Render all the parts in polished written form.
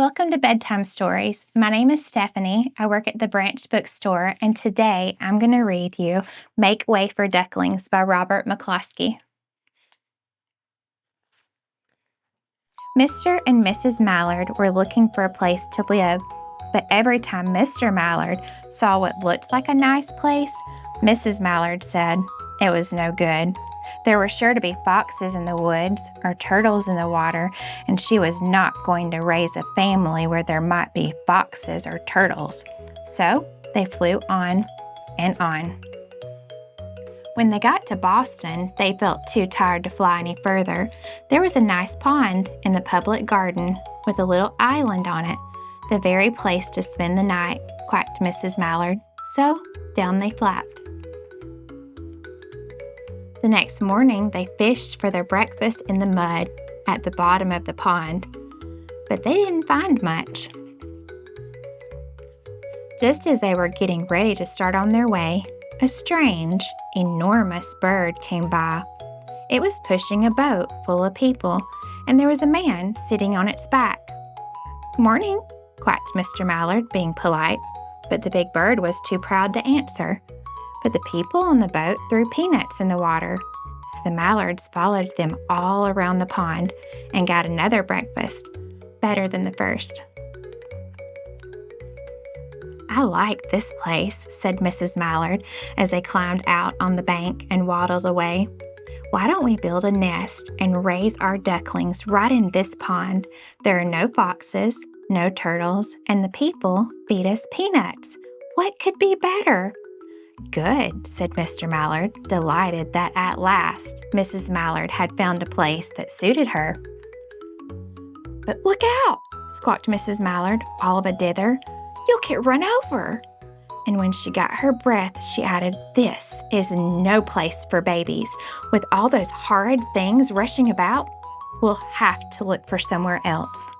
Welcome to Bedtime Stories. My name is Stephanie. I work at the Branch Bookstore, and today I'm going to read you Make Way for Ducklings by Robert McCloskey. Mr. and Mrs. Mallard were looking for a place to live, but every time Mr. Mallard saw what looked like a nice place, Mrs. Mallard said it was no good. There were sure to be foxes in the woods or turtles in the water, and she was not going to raise a family where there might be foxes or turtles. So they flew on and on. When they got to Boston, they felt too tired to fly any further. There was a nice pond in the public garden with a little island on it, the very place to spend the night, quacked Mrs. Mallard. So down they flapped. The next morning, they fished for their breakfast in the mud at the bottom of the pond, but they didn't find much. Just as they were getting ready to start on their way, a strange, enormous bird came by. It was pushing a boat full of people, and there was a man sitting on its back. "Good morning," quacked Mr. Mallard, being polite, but the big bird was too proud to answer. But the people on the boat threw peanuts in the water, so the Mallards followed them all around the pond and got another breakfast, better than the first. "I like this place," said Mrs. Mallard as they climbed out on the bank and waddled away. "Why don't we build a nest and raise our ducklings right in this pond? There are no foxes, no turtles, and the people feed us peanuts. What could be better?" "Good," said Mr. Mallard, delighted that at last Mrs. Mallard had found a place that suited her. "But look out!" squawked Mrs. Mallard, all of a dither. "You'll get run over." And when she got her breath, she added, "This is no place for babies. With all those horrid things rushing about, we'll have to look for somewhere else."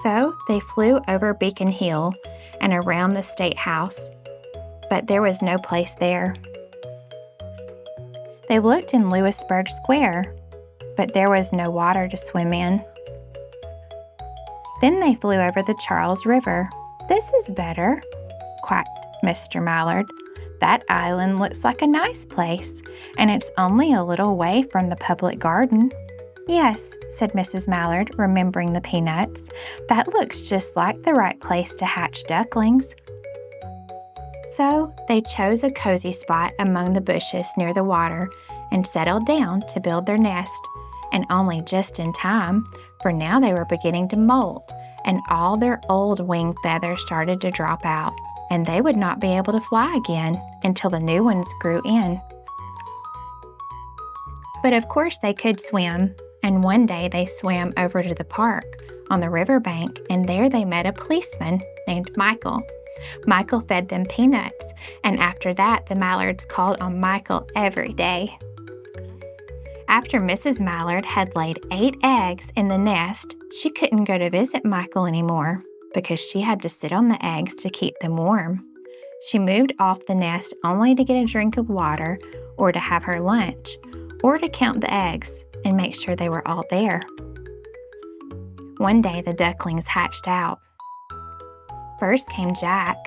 So they flew over Beacon Hill and around the State House, but there was no place there. They looked in Louisburg Square, but there was no water to swim in. Then they flew over the Charles River. "This is better," quacked Mr. Mallard. "That island looks like a nice place, and it's only a little way from the public garden." "Yes," said Mrs. Mallard, remembering the peanuts. "That looks just like the right place to hatch ducklings." So they chose a cozy spot among the bushes near the water and settled down to build their nest, and only just in time, for now they were beginning to molt, and all their old wing feathers started to drop out, and they would not be able to fly again until the new ones grew in. But of course they could swim, and one day they swam over to the park on the riverbank, and there they met a policeman named Michael. Michael fed them peanuts, and after that the Mallards called on Michael every day. After Mrs. Mallard had laid 8 eggs in the nest, she couldn't go to visit Michael anymore because she had to sit on the eggs to keep them warm. She moved off the nest only to get a drink of water or to have her lunch or to count the eggs and make sure they were all there. One day the ducklings hatched out. First came Jack,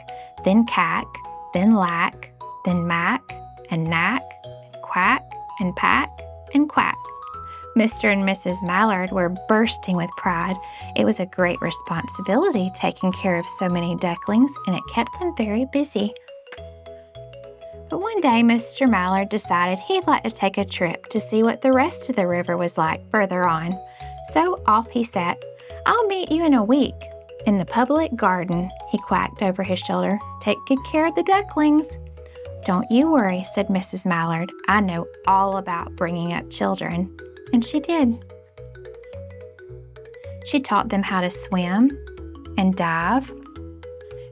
then Cack, then Lack, then Mack, and Knack, and Quack, and Pack, and Quack. Mr. and Mrs. Mallard were bursting with pride. It was a great responsibility taking care of so many ducklings, and it kept them very busy. But one day Mr. Mallard decided he'd like to take a trip to see what the rest of the river was like further on. So off he set. "I'll meet you in a week in the public garden," he quacked over his shoulder. "Take good care of the ducklings." "Don't you worry," said Mrs. Mallard. "I know all about bringing up children." And she did. She taught them how to swim and dive.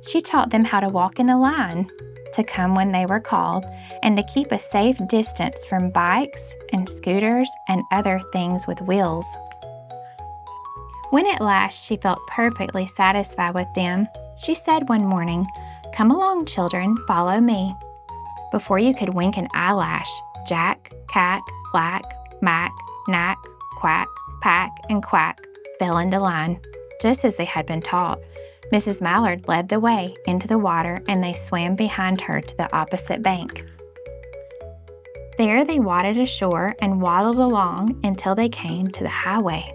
She taught them how to walk in a line, to come when they were called, and to keep a safe distance from bikes and scooters and other things with wheels. When at last she felt perfectly satisfied with them, she said one morning, "Come along, children, follow me." Before you could wink an eyelash, Jack, Cack, Lack, Mack, Knack, Quack, Pack, and Quack fell into line. just as they had been taught. Mrs. Mallard led the way into the water, and they swam behind her to the opposite bank. There they waded ashore and waddled along until they came to the highway.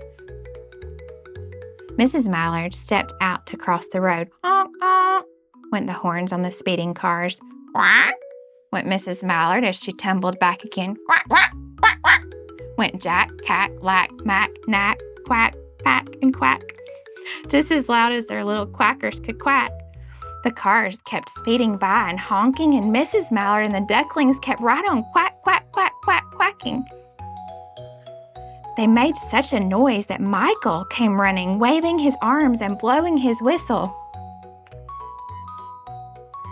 Mrs. Mallard stepped out to cross the road. Honk, honk, went the horns on the speeding cars. Quack, went Mrs. Mallard as she tumbled back again. Quack, quack, quack, quack, went Jack, Cack, Lack, Mack, Knack, Quack, Pack, and Quack, just as loud as their little quackers could quack. The cars kept speeding by and honking, and Mrs. Mallard and the ducklings kept right on quack, quack, quack, quack, quacking. They made such a noise that Michael came running, waving his arms and blowing his whistle.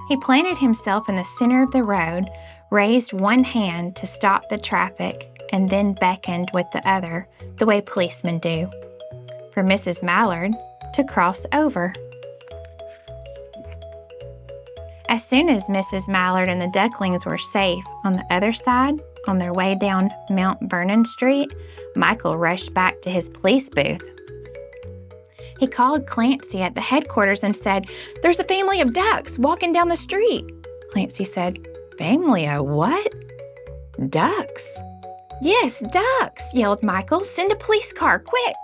He planted himself in the center of the road, raised one hand to stop the traffic, and then beckoned with the other, the way policemen do, for Mrs. Mallard to cross over. As soon as Mrs. Mallard and the ducklings were safe on the other side, on their way down Mount Vernon Street, Michael rushed back to his police booth. He called Clancy at the headquarters and said, "There's a family of ducks walking down the street." Clancy said, "Family of what?" "Ducks." "Yes, ducks," yelled Michael. "Send a police car, quick."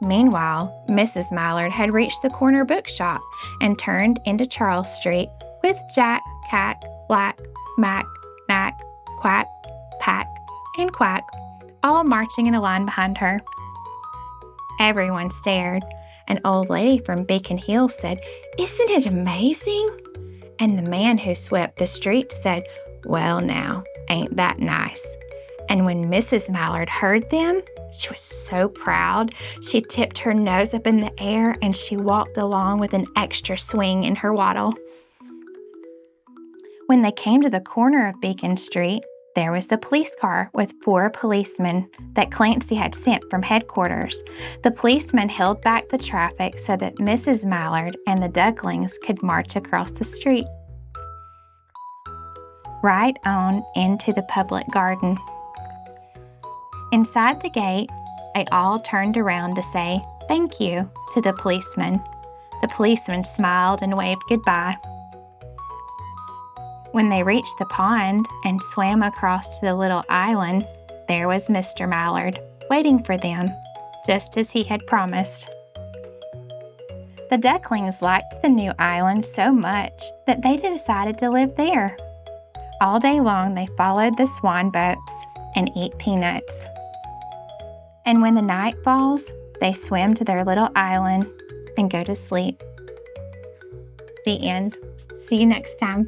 Meanwhile, Mrs. Mallard had reached the corner bookshop and turned into Charles Street with Jack, Cack, Lack, Mack, Knack, Quack, Pack, and Quack, all marching in a line behind her. Everyone stared. An old lady from Beacon Hill said, "Isn't it amazing?" And the man who swept the street said, "Well now, ain't that nice?" And when Mrs. Mallard heard them, she was so proud. She tipped her nose up in the air and she walked along with an extra swing in her waddle. When they came to the corner of Beacon Street, there was the police car with 4 policemen that Clancy had sent from headquarters. The policemen held back the traffic so that Mrs. Mallard and the ducklings could march across the street, right on into the public garden. Inside the gate, they all turned around to say thank you to the policeman. The policeman smiled and waved goodbye. When they reached the pond and swam across to the little island, there was Mr. Mallard waiting for them, just as he had promised. The ducklings liked the new island so much that they decided to live there. All day long they followed the swan boats and eat peanuts. And when the night falls, they swim to their little island and go to sleep. The end. See you next time.